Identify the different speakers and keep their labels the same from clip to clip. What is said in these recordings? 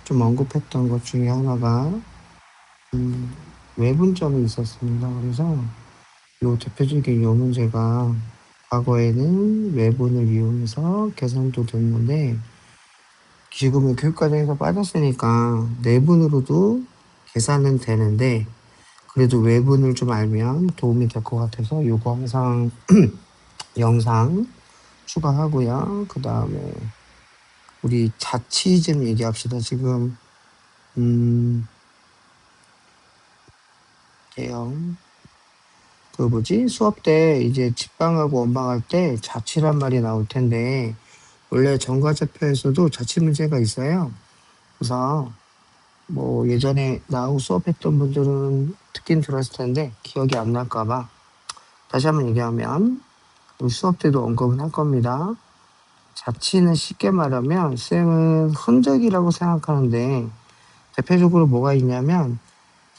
Speaker 1: 좀 언급했던 것 중에 하나가 음, 외분점이 있었습니다. 그래서 요 대표적인 요 문제가 과거에는 외분을 이용해서 계산도 됐는데 지금은 교육과정에서 빠졌으니까 내분으로도 계산은 되는데 그래도 외분을 좀 알면 도움이 될 것 같아서 요거 항상 영상 추가하고요. 그 다음에 우리 자취 좀 얘기합시다. 지금 대형 그 뭐지 수업 때 이제 집방하고 원방할 때 자취란 말이 나올 텐데 원래 정과제표에서도 자취 문제가 있어요. 그래서 뭐 예전에 나하고 수업했던 분들은 듣긴 들었을 텐데 기억이 안 날까봐 다시 한번 얘기하면 우리 수업 때도 언급은 할 겁니다. 자취는 쉽게 말하면 쌤은 흔적이라고 생각하는데 대표적으로 뭐가 있냐면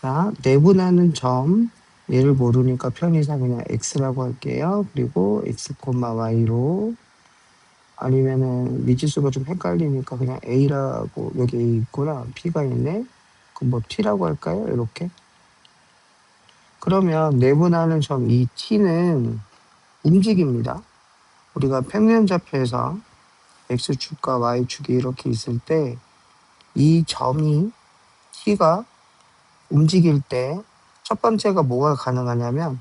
Speaker 1: 자 내분하는 점 얘를 모르니까 편의상 그냥 x라고 할게요. 그리고 x, y로 아니면은 미지수가 좀 헷갈리니까 그냥 a라고 여기 a 있구나 p가 있네. 그럼 뭐 t라고 할까요? 이렇게. 그러면 내분하는 점 이 t는 움직입니다. 우리가 평면좌표에서 x축과 y축이 이렇게 있을 때 이 점이 t가 움직일 때 첫 번째가 뭐가 가능하냐면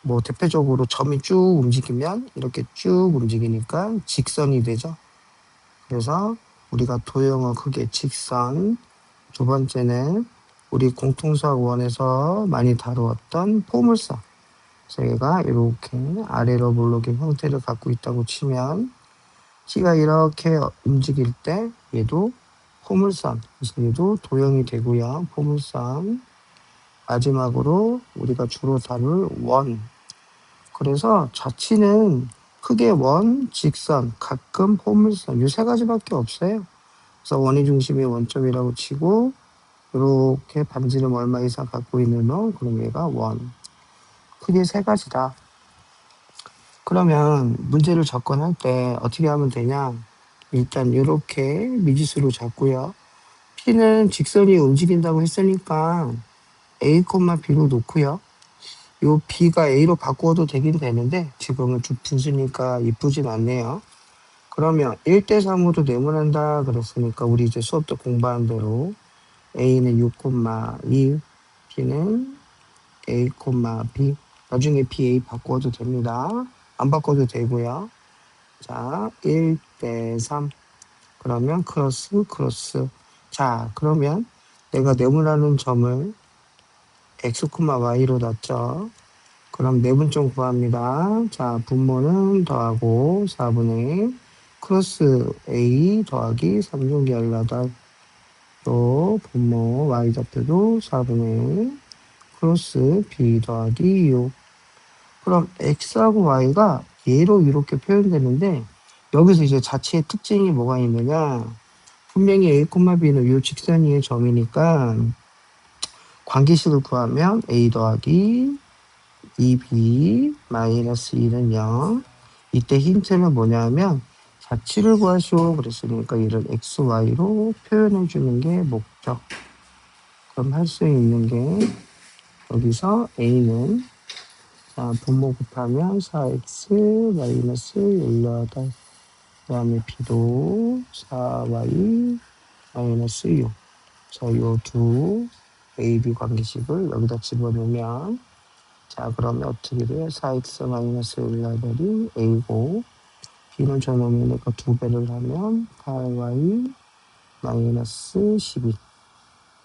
Speaker 1: 뭐 대표적으로 점이 쭉 움직이면 이렇게 쭉 움직이니까 직선이 되죠. 그래서 우리가 도형은 크게 직선, 두 번째는 우리 공통수학 원에서 많이 다루었던 포물선. 저희가 이렇게 아래로 몰록인 형태를 갖고 있다고 치면 키가 이렇게 움직일 때 얘도 포물선, 그래서 얘도 도형이 되고요. 포물선. 마지막으로 우리가 주로 다룰 원. 그래서 자취는 크게 원, 직선, 가끔 포물선 이 세 가지밖에 없어요. 그래서 원의 중심이 원점이라고 치고 이렇게 반지름 얼마 이상 갖고 있는 놈 그럼 얘가 원. 크게 세 가지다. 그러면 문제를 접근할 때 어떻게 하면 되냐? 일단 이렇게 미지수로 잡고요. P는 직선이 움직인다고 했으니까 A, B로 놓고요. 요 B가 A로 바꾸어도 되긴 되는데 지금은 좀 분수니까 이쁘진 않네요. 그러면 1대3으로 내문한다 그랬으니까 우리 이제 수업 때 공부한 대로 A는 6,2, B는 A, B. 나중에 B, A 바꿔도 됩니다. 안 바꿔도 되고요. 자, 1대3. 그러면 크로스. 자, 그러면 내가 내분하는 점을 x, y로 놨죠. 그럼 내분점 구합니다. 자, 분모는 더하고 4분의 1 크로스 a 더하기 3분기 18 또 분모 y좌표도 4분의 1 크로스 b 더하기 6 그럼 x하고 y가 얘로 이렇게 표현되는데 여기서 이제 자체의 특징이 뭐가 있느냐 분명히 a, b는 이 직선 위의 점이니까 관계식을 구하면 a 더하기 2b 마이너스 2는 0 이때 힌트는 뭐냐면 자취를 구하시오 그랬으니까 이를 x, y로 표현해 주는 게 목적. 그럼 할 수 있는 게 여기서 a는 자 분모 곱하면 4x 마이너스 18 그 다음에 b도 4y 마이너스 6 자, 요 두 a, b 관계식을 여기다 집어넣으면 자 그러면 어떻게 돼요? 4x 마이너스 18이 a고 b는 저놈이니까 2배를 하면 8y 마이너스 12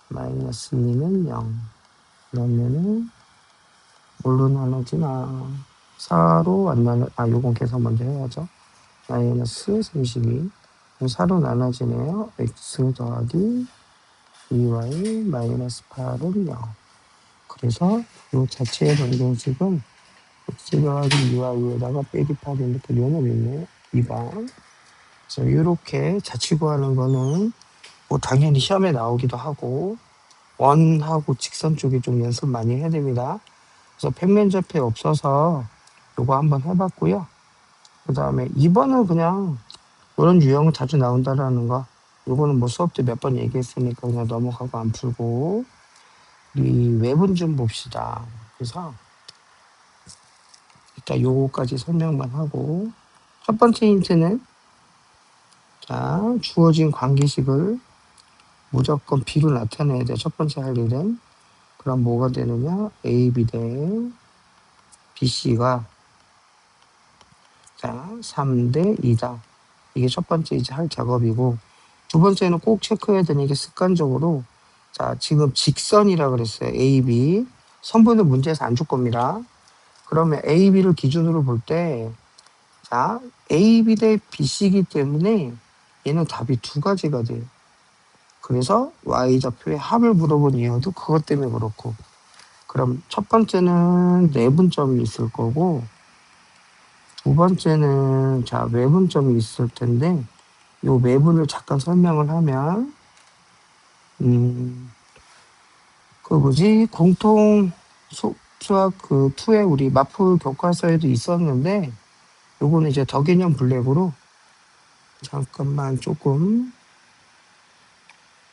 Speaker 1: 마이너스 2는 0 그러면은 뭘로 나눠지나 4로 안 나눠 요건 계산 먼저 해야죠. 마이너스 32 4로 나눠지네요. x 더하기 2y 마이너스 8은 0 그래서 요 자체의 방정식은 x 더하기 2y에다가 빼기 8 이렇게 넣어놓네 2번. 그래서 이렇게 자취 구하는 거는 뭐 당연히 시험에 나오기도 하고 원하고 직선 쪽이 좀 연습 많이 해야 됩니다. 그래서 평면좌표에 없어서 요거 한번 해봤고요. 그 다음에 2번은 그냥 이런 유형은 자주 나온다라는 거 요거는 뭐 수업 때 몇 번 얘기했으니까 그냥 넘어가고 안 풀고 우리 외분 좀 봅시다. 그래서 일단 요거까지 설명만 하고 첫 번째 힌트는 자 주어진 관계식을 무조건 B로 나타내야 돼. 첫 번째 할 일은 그럼 뭐가 되느냐 AB 대 BC가 자 3대 2다. 이게 첫 번째 이제 할 작업이고 두 번째는 꼭 체크해야 되는 게 습관적으로 자 지금 직선이라 그랬어요. AB 선분을 문제에서 안 줄 겁니다. 그러면 AB를 기준으로 볼 때 자 AB 대 BC이기 때문에 얘는 답이 두 가지가 돼요. 그래서 Y좌표의 합을 물어본 이유도 그것 때문에 그렇고 그럼 첫 번째는 내분점이 있을 거고 두 번째는 자 외분점이 있을 텐데 요 외분을 잠깐 설명을 하면 그 뭐지 공통 수학 그 2에 우리 마프 교과서에도 있었는데 요거는 이제 더 개념 블랙으로 잠깐만 조금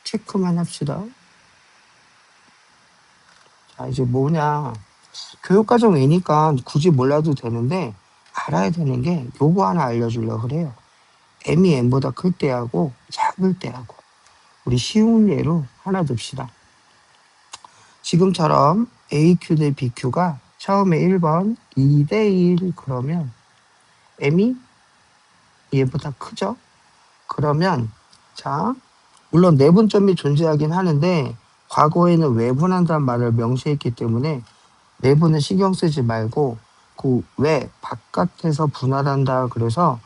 Speaker 1: 체크만 합시다. 자 이제 뭐냐 교육과정 A니까 굳이 몰라도 되는데 알아야 되는 게 요거 하나 알려주려고 그래요. M이 N보다 클 때하고 작을 때하고 우리 쉬운 예로 하나 둡시다. 지금처럼 AQ 대 BQ가 처음에 1번 2대 1 그러면 M이 얘보다 크죠? 그러면 자 물론 내분점이 존재하긴 하는데 과거에는 외분한다는 말을 명시했기 때문에 내부는 신경 쓰지 말고 그 외 바깥에서 분할한다 그래서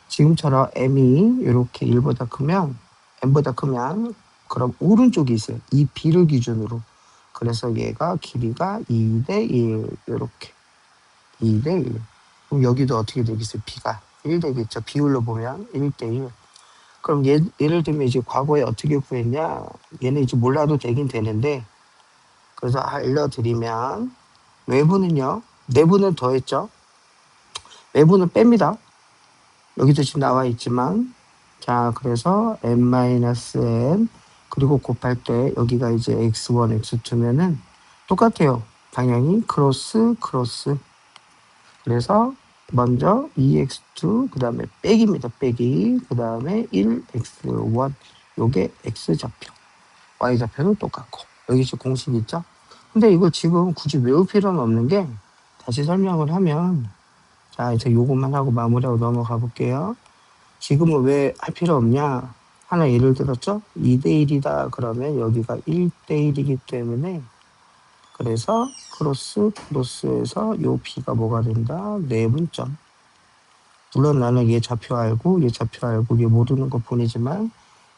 Speaker 1: 지금처럼 m이 이렇게 1보다 크면 m보다 크면 그럼 오른쪽이 있어요. 이 b를 기준으로. 그래서 얘가 길이가 2대 1 이렇게 2대 1. 그럼 여기도 어떻게 되겠어요? b가 1 되겠죠. 비율로 보면 1대 1. 그럼 예를 들면 이제 과거에 어떻게 구했냐? 얘는 이제 몰라도 되긴 되는데 그래서 알려드리면 외부는요. 내부는 더했죠. 외부는 뺍니다. 여기도 지금 나와 있지만 자 그래서 n-n 그리고 곱할 때 여기가 이제 x1, x2면은 똑같아요. 방향이 크로스 크로스. 그래서 먼저 2x2 그 다음에 빼기입니다. 빼기 그 다음에 1x1 요게 x좌표 y좌표는 똑같고 여기 지금 공식 있죠. 근데 이거 지금 굳이 외울 필요는 없는 게 다시 설명을 하면 자 이제 요것만 하고 마무리하고 넘어가 볼게요. 지금은 왜 할 필요 없냐 하나 예를 들었죠. 2대 1이다 그러면 여기가 1대 1이기 때문에 그래서 크로스 크로스에서 요 b가 뭐가 된다 내분점. 물론 나는 얘 좌표 알고 얘 좌표 알고 얘 모르는 것 뿐이지만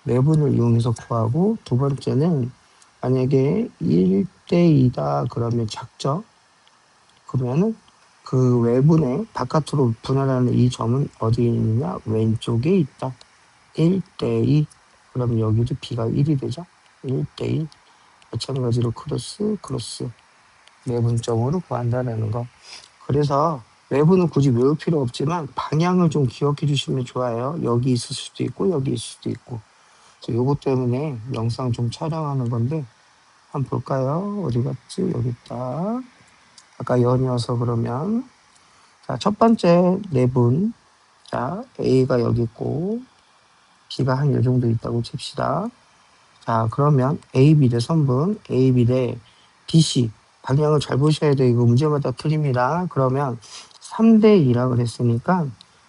Speaker 1: 내분을 이용해서 구하고 두 번째는 만약에 1대 2다 그러면 작죠. 그러면은 그 외분의 바깥으로 분할하는 이 점은 어디에 있느냐? 왼쪽에 있다. 1대 2. 그럼 여기도 b가 1이 되죠. 1대 1. 마찬가지로 크로스 크로스 내분점으로 구한다는 거. 그래서 외부는 굳이 외울 필요 없지만 방향을 좀 기억해 주시면 좋아요. 여기 있을 수도 있고 여기 있을 수도 있고. 그래서 요것 때문에 영상 좀 촬영하는 건데 한번 볼까요? 어디 갔지? 여기 있다. 아까 연이어서 그러면 자, 첫 번째 내분. 자, A가 여기 있고 B가 한 요 정도 있다고 칩시다. 자, 그러면 AB 대 선분, AB 대 BC. 방향을 잘 보셔야 돼요. 이거 문제마다 틀립니다. 그러면 3대 2라 그랬으니까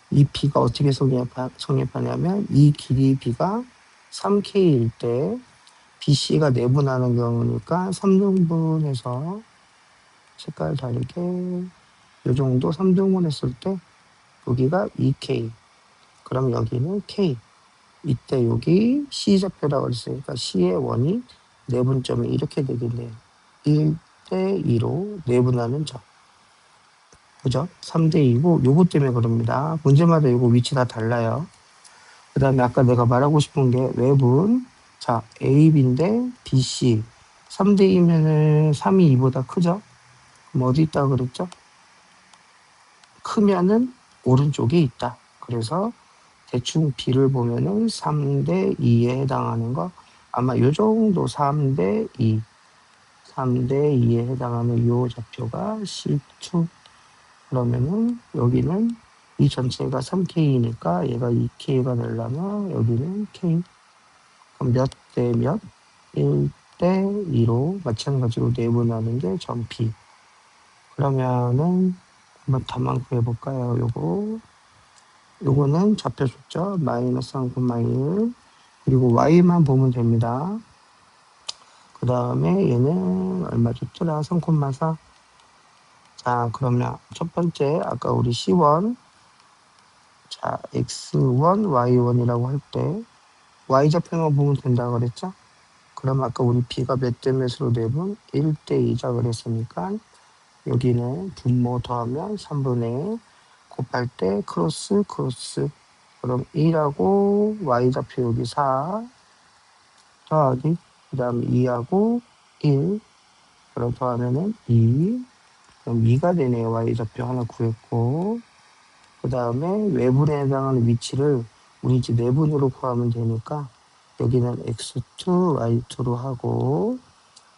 Speaker 1: 이 B가 어떻게 성립하냐면 이 길이 B가 3K일 때 BC가 내분하는 경우니까 3등분해서 색깔 다르게 요 정도 3등분 했을 때 여기가 2K. 그럼 여기는 K. 이때 여기 C좌표라고 그랬으니까 C의 원이 내분점이 이렇게 되겠네요. 1대 2로 내분하는 점. 그죠? 3대 2고 요거 때문에 그럽니다. 문제마다 요거 위치 다 달라요. 그 다음에 아까 내가 말하고 싶은 게 외분. 자, AB인데 BC. 3대 2면은 3이 2보다 크죠? 그럼 어디 있다 그랬죠? 크면은 오른쪽에 있다. 그래서 대충 B를 보면은 3대 2에 해당하는 거 아마 요 정도 3대 2, 3대 2에 해당하는 요 좌표가 C2. 그러면은 여기는 이 전체가 3K니까 얘가 2K가 되려면 여기는 K. 그럼 몇 대 몇? 1대 2로 마찬가지로 내분하는 게 점 P. 그러면은 한번 답만 구해볼까요? 요거는 좌표 숫자 마이너스 3,1 그리고 y만 보면 됩니다. 그 다음에 얘는 얼마 줬더라? 3,4. 자, 그러면 첫 번째 아까 우리 C1 자 x1 y1이라고 할 때 y좌표만 보면 된다 그랬죠? 그럼 아까 우리 b가 몇 대 몇으로 내분 1대 2자 그랬으니까 여기는 분모 더하면 3분의 1 곱할 때 크로스 그럼 2하고 y좌표 여기 4 더하기 그 다음 2하고 1 그럼 더하면은 2 그럼 2가 되네요. y좌표 하나 구했고 그 다음에 외분에 해당하는 위치를 우리 이제 내분으로 구하면 되니까 여기는 x2 y2로 하고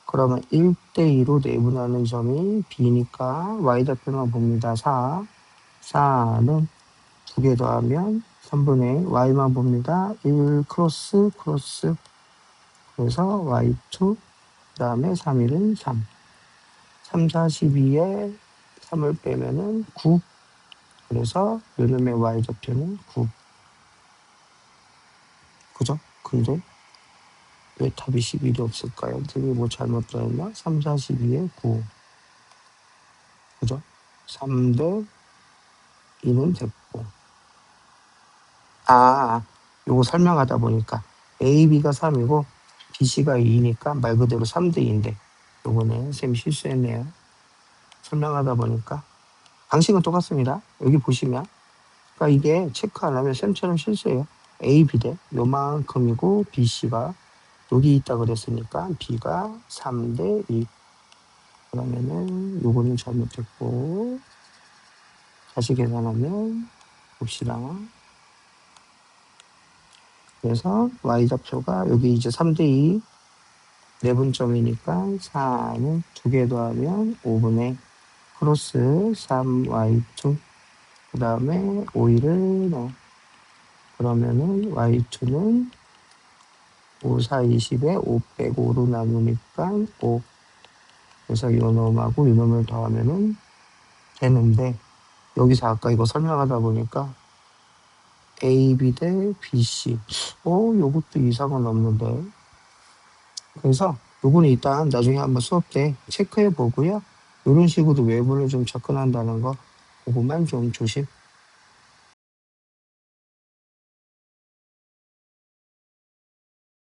Speaker 1: 그러면 1대2로 내분하는 점이 b니까 y좌표만 봅니다. 4 4는 두 개 더하면 3분의 y만 봅니다. 1 크로스 그래서 y2 그 다음에 3일은 3 3, 42에 3을 빼면은 9 그래서 요놈의 y좌표는 9 그죠? 근데 왜 답이 11이 없을까요? 등이 뭐 잘못 들었나? 3, 42에 9 그죠? 3대 2는 됐고 요거 설명하다 보니까 A, B가 3이고 B, C가 2니까 말 그대로 3대 2인데 요거는 쌤이 실수했네요. 설명하다 보니까 방식은 똑같습니다. 여기 보시면 그러니까 이게 체크 안 하면 쌤처럼 실수해요. A, B 대 요만큼이고 B, C가 여기 있다 그랬으니까 B가 3대 2 그러면은 요거는 잘못했고 다시 계산하면 봅시다. 그래서 y좌표가 여기 이제 3대 2 내분점이니까 4는 두 개 더하면 5분의 크로스 3y2 그 다음에 5를 넣어 그러면은 y2는 5, 4, 20에 5 빼고 5로 나누니까 5 그래서 요 놈하고 요 놈을 더하면은 되는데 여기서 아까 이거 설명하다 보니까 A, B 대 B, C 요것도 이상은 없는데 그래서 요거는 일단 나중에 한번 수업 때 체크해 보고요. 이런 식으로 외부를 좀 접근한다는 거 그것만 좀 조심